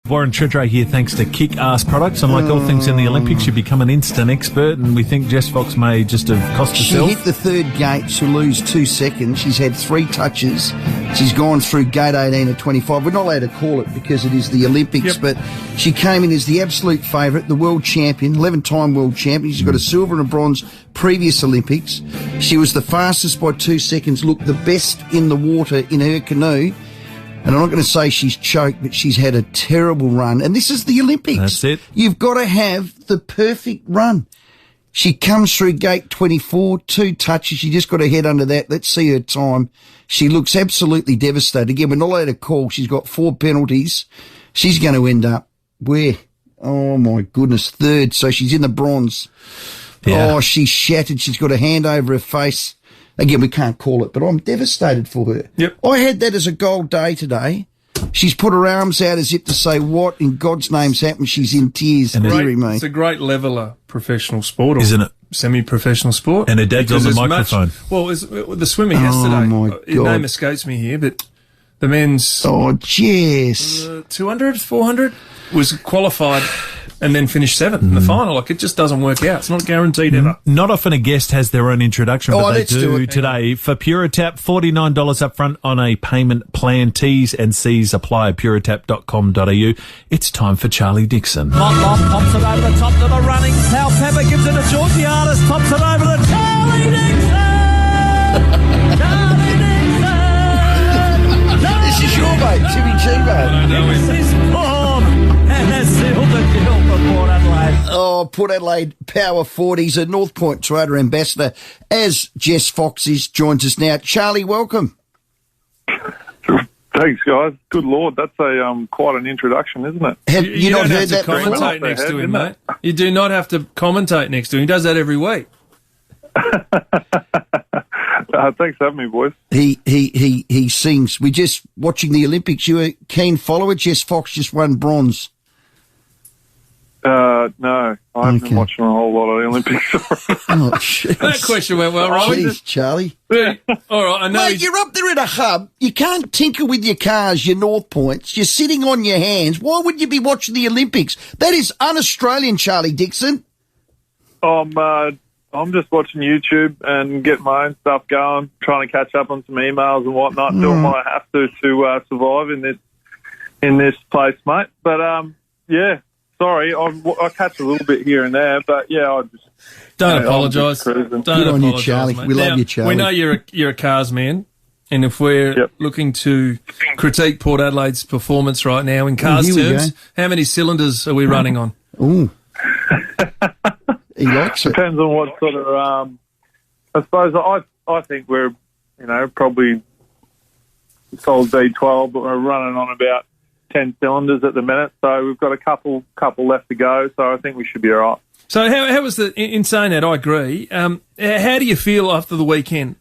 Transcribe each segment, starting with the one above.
Warren Tredrea here, thanks to Kick-Ass Products. And like all things in the Olympics, you become an instant expert, and we think Jess Fox may just have cost herself. She hit the third gate. She'll lose 2 seconds. She's had 3 touches. She's gone through gate 18 at 25. We're not allowed to call it because it is the Olympics, but she came in as the absolute favourite, the world champion, 11-time world champion. She's got a silver and a bronze previous Olympics. She was the fastest by 2 seconds, looked the best in the water in her canoe. And I'm not going to say she's choked, but she's had a terrible run. And this is the Olympics. That's it. You've got to have the perfect run. She comes through gate 24, 2 touches. She just got her head under that. Let's see her time. She looks absolutely devastated. Again, we're not allowed to call. She's got 4 penalties. She's going to end up where? Oh, my goodness, 3rd. So she's in the bronze. Yeah. Oh, she's shattered. She's got a hand over her face. Again, we can't call it, but I'm devastated for her. Yep. I had that as a gold day today. She's put her arms out as if to say, what in God's name's happened? She's in tears. It's a great leveller professional sport, isn't it? Semi-professional sport. And her dad's on the microphone. The swimmer yesterday, his name escapes me here, but the men's... Oh, Jess. 200, 400 was qualified and then finished 7th in the final. Like, it just doesn't work out. It's not guaranteed ever. Not often a guest has their own introduction, but they do today. For Puritap, $49 up front on a payment plan. T's and C's apply at puritap.com.au. It's time for Charlie Dixon. Motlop pops it over the top to the running. Sal Pepper gives it to Georgiades, pops it over to Charlie Dixon! Charlie Dixon! This is your mate, Jimmy G, mate. This is form, and has sealed the deal for Port Adelaide. Oh, Port Adelaide Power 40s, a North Point Toyota ambassador, as Jess Fox joins us now. Charlie, welcome. Thanks, guys. Good Lord, that's a quite an introduction, isn't it? Have you not heard that before? Commentate next to him, mate. You do not have to commentate next to him. He does that every week. Thanks for having me, boys. He sings. We're just watching the Olympics. You a keen follower? Jess Fox just won bronze. No, I haven't been watching a whole lot of the Olympics. That question went well, right? Jeez, Charlie. All right, I know. Mate, you're up there in a hub. You can't tinker with your cars, your North Points. You're sitting on your hands. Why would you be watching the Olympics? That is un-Australian, Charlie Dixon. I'm just watching YouTube and getting my own stuff going, trying to catch up on some emails and whatnot, doing what I have to survive in this place, mate. But yeah, sorry, I catch a little bit here and there, but yeah, I just don't apologise. Don't Good on you, apologise, Charlie. mate. We love you, Charlie. We know you're a cars man, and if we're looking to critique Port Adelaide's performance right now in cars terms, how many cylinders are we running on? Ooh. He likes it. Depends on what sort of. I suppose I think we're, probably sold D12, but we're running on about 10 cylinders at the minute. So we've got a couple left to go. So I think we should be all right. So how was in saying that? I agree. How do you feel after the weekend?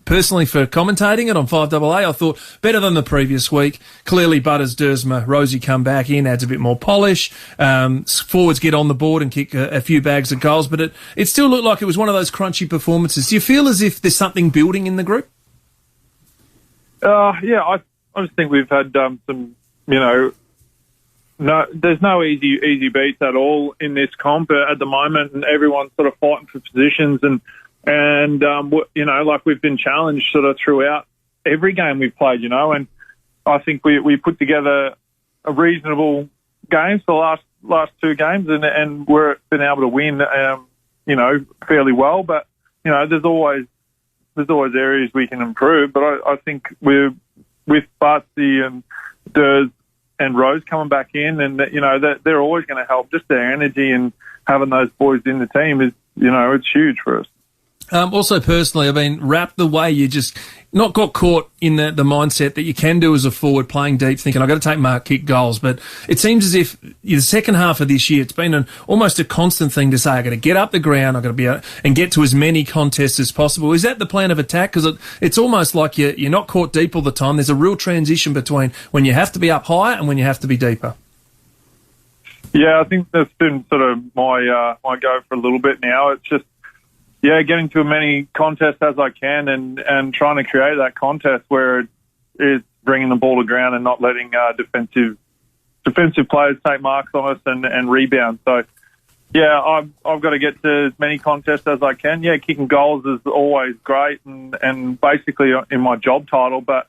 Personally, for commentating it on 5AA, I thought better than the previous week. Clearly, Butters, Dersma, Rosie come back in, adds a bit more polish. Forwards get on the board and kick a few bags of goals, but it still looked like it was one of those crunchy performances. Do you feel as if there's something building in the group? Yeah, I just think we've had some, no, there's no easy beats at all in this comp at the moment, and everyone's sort of fighting for positions and like we've been challenged sort of throughout every game we've played, and I think we put together a reasonable game for the last 2 games and we've been able to win, fairly well. But, there's always areas we can improve. But I think we're with Bartsy and Durs and Rose coming back in and, they're always going to help. Just their energy and having those boys in the team is, it's huge for us. Also, personally, I've been wrapped the way you just not got caught in the mindset that you can do as a forward playing deep, thinking I've got to take mark kick goals. But it seems as if the second half of this year, it's been almost a constant thing to say, I've got to get up the ground, I've got to be out and get to as many contests as possible. Is that the plan of attack? Because it's almost like you're not caught deep all the time. There's a real transition between when you have to be up higher and when you have to be deeper. Yeah, I think that's been sort of my go for a little bit now. It's just, getting to as many contests as I can and trying to create that contest where it's bringing the ball to ground and not letting defensive defensive players take marks on us and rebound. So, yeah, I've got to get to as many contests as I can. Yeah, kicking goals is always great and basically in my job title, but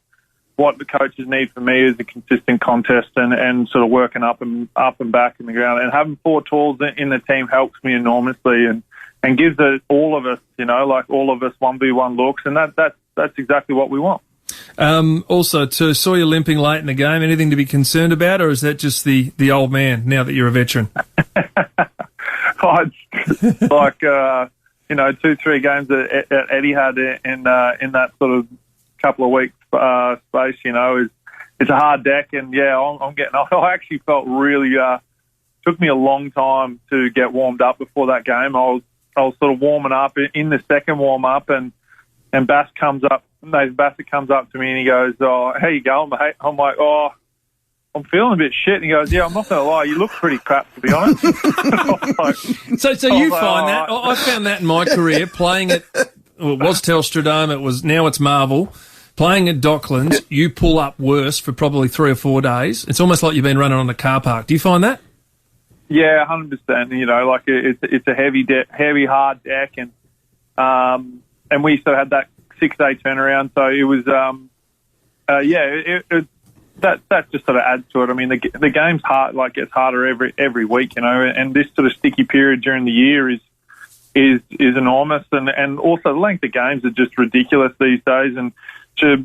what the coaches need from me is a consistent contest and sort of working up and back in the ground. And having 4 tools in the team helps me enormously and gives all of us, all of us 1v1 looks, and that's exactly what we want. Also, too, saw you limping late in the game. Anything to be concerned about, or is that just the old man now that you're a veteran? It's like 2-3 games at Etihad in that sort of couple of weeks space. It's a hard deck, and yeah, I'm getting old. I actually felt really took me a long time to get warmed up before that game. I was sort of warming up in the second warm up, and Bass comes up. Nathan Bassett comes up to me and he goes, "Oh, how you going, mate?" I'm like, "Oh, I'm feeling a bit shit." And he goes, "Yeah, I'm not going to lie, you look pretty crap, to be honest." So you find that? I found that in my career, playing at, well, it was Telstra Dome, now it's Marvel. Playing at Docklands, you pull up worse for probably 3 or 4 days. It's almost like you've been running on the car park. Do you find that? Yeah, 100%. It's a heavy, hard deck, and we still had that 6-day turnaround. So it was, that just sort of adds to it. I mean, the game's hard, gets harder every week, and this sort of sticky period during the year is enormous, and also the length of games are just ridiculous these days, and to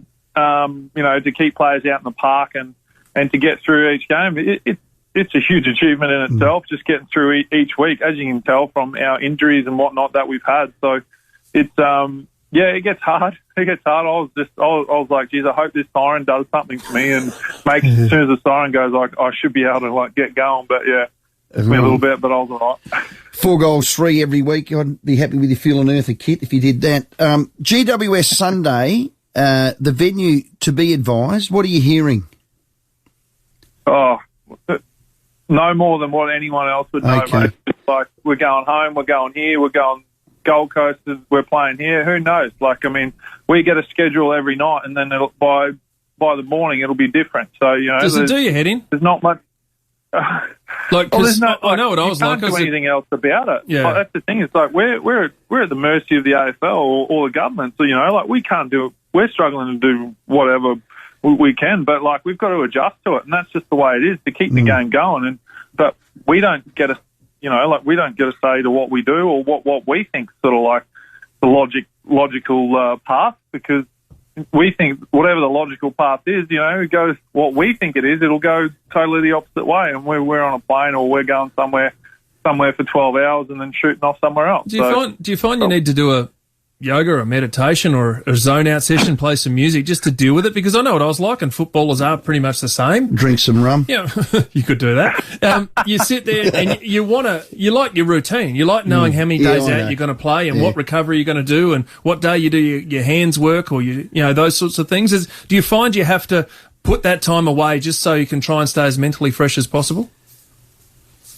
keep players out in the park and to get through each game, it's a huge achievement in itself, just getting through each week, as you can tell from our injuries and whatnot that we've had. So it's, it gets hard. It gets hard. I was like, geez, I hope this siren does something to me and makes, as soon as the siren goes, I should be able to get going. But yeah, it took me a little bit, but I was all right. 4 goals, 3 every week. I'd be happy with your Feel and Earth kit if you did that. GWS Sunday, the venue to be advised. What are you hearing? Oh, no more than what anyone else would know, Okay. mate. It's like, we're going home, we're going here, we're going Gold Coast, we're playing here. Who knows? We get a schedule every night, and then by the morning it'll be different. So, does it do your head in? There's not much. I know what I was like. You can't do anything else about it. Yeah. That's the thing. It's like we're at the mercy of the AFL or the government. So we can't do it. We're struggling to do whatever we can, but we've got to adjust to it, and that's just the way it is to keep the game going. But we don't get a we don't get a say to what we do or what we think sort of the logical path, because we think whatever the logical path is, it goes what we think it is, it'll go totally the opposite way, and we're on a plane or we're going somewhere for 12 hours and then shooting off somewhere else. Do you find you need to do a yoga or a meditation or a zone out session, play some music just to deal with it? Because I know what I was like, and footballers are pretty much the same. Drink some rum. Yeah, you could do that. You sit there and you like your routine. You like knowing how many days out you're going to play and what recovery you're going to do and what day you do your hands work or those sorts of things. Do you find you have to put that time away just so you can try and stay as mentally fresh as possible?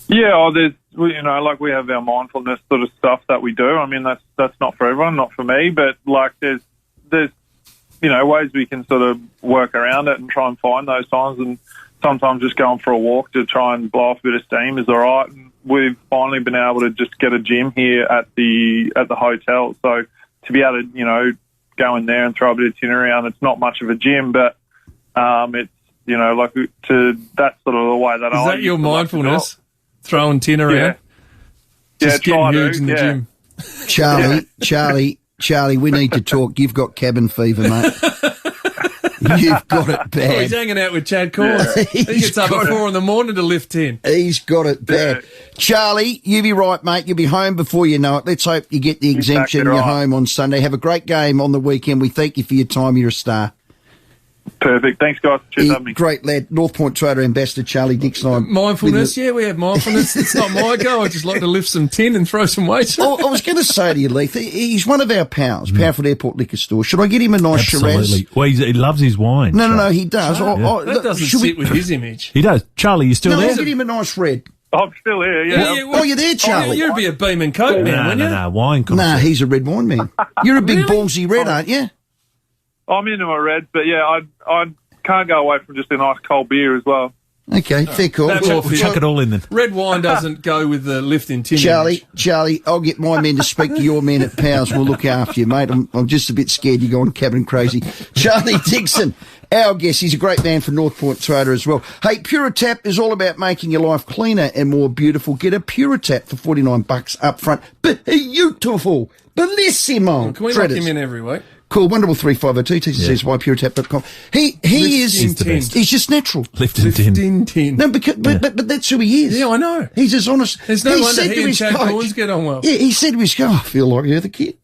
Yeah, we have our mindfulness sort of stuff that we do. I mean, that's not for everyone, not for me, but there's ways we can sort of work around it and try and find those times. And sometimes just going for a walk to try and blow off a bit of steam is all right. And we've finally been able to just get a gym here at the hotel. So to be able to go in there and throw a bit of tin around, it's not much of a gym, but it's that's sort of the way that I. Is that your mindfulness? Throwing tin around? Just getting huge in the gym. Charlie, we need to talk. You've got cabin fever, mate. You've got it bad. Oh, he's hanging out with Chad Corr. He gets up at 4 a.m. to lift tin. He's got it bad. Charlie, you be right, mate. You'll be home before you know it. Let's hope you get the exemption and you're home on Sunday. Have a great game on the weekend. We thank you for your time. You're a star. Perfect. Thanks, guys. Cheers, having me. Great lad. North Point Trader Ambassador Charlie Dixon. Mindfulness, we have mindfulness. It's not my go. I just like to lift some tin and throw some weights. I was going to say to you, Leith, he's one of our pals, Powerford Airport Liquor Store. Should I get him a nice Shiraz? Well, he loves his wine. No, he does. That doesn't sit with his image. He does. Charlie, you still there? I'll get him a nice red. I'm still here, yeah. You're there, Charlie. You'd be a Beam and Coke man, wouldn't you? No, wine. Nah, he's a red wine man. You're a big ballsy red, aren't you? I'm into my reds, but I can't go away from just a nice cold beer as well. Okay, fair call. That's all for Chuck it all in then. Red wine doesn't go with the lifting tin. Charlie, I'll get my men to speak to your men at Powers. We'll look after you, mate. I'm just a bit scared you're going cabin crazy. Charlie Dixon, our guest. He's a great man for North Point Trader as well. Hey, Puritap is all about making your life cleaner and more beautiful. Get a Puritap for $49 up front. Beautiful. Bellissimo. Can we lock him in every week? Call 133-502, TCC's Puritap.com. He is, he's just natural. Lifting tin. No, but that's who he is. Yeah, I know. He's as honest. There's no wonder he and Chad Corns get on well. Yeah, he said to his coach, I feel like you're the kid.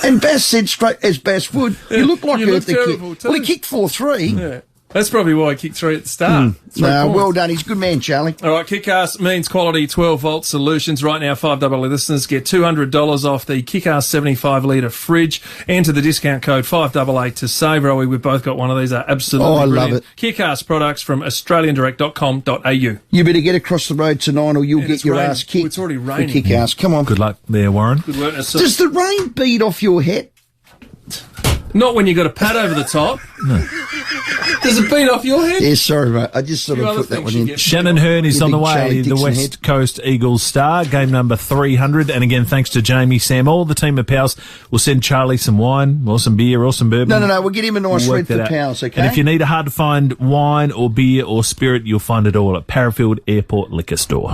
And Bass said straight as Bass would, you look like you're the kid. Well, he kicked 4-3. Yeah. That's probably why he kicked 3 at the start. No, well done. He's a good man, Charlie. All right, Kick-Ass means quality 12-volt solutions. Right now, 5AA listeners get $200 off the Kick-Ass 75-litre fridge. Enter the discount code 5AA to save. Rowie, we've both got one of these. They're absolutely brilliant. Love it. Kick-Ass products from australiandirect.com.au. You better get across the road tonight or you'll get your ass kicked. It's already raining. Kick-Ass. Come on. Good luck there, Warren. Good work. Does the rain beat off your head? Not when you got a pad over the top. No. Does it beat off your head? Yeah, sorry, mate. I just sort of put that one in. Shannon Hearn is on the way, the West Coast Eagles star, game number 300. And again, thanks to Jamie, Sam, all the team at Powers will send Charlie some wine or some beer or some bourbon. No. We'll get him a nice red for Powers, okay? And if you need a hard-to-find wine or beer or spirit, you'll find it all at Parafield Airport Liquor Store.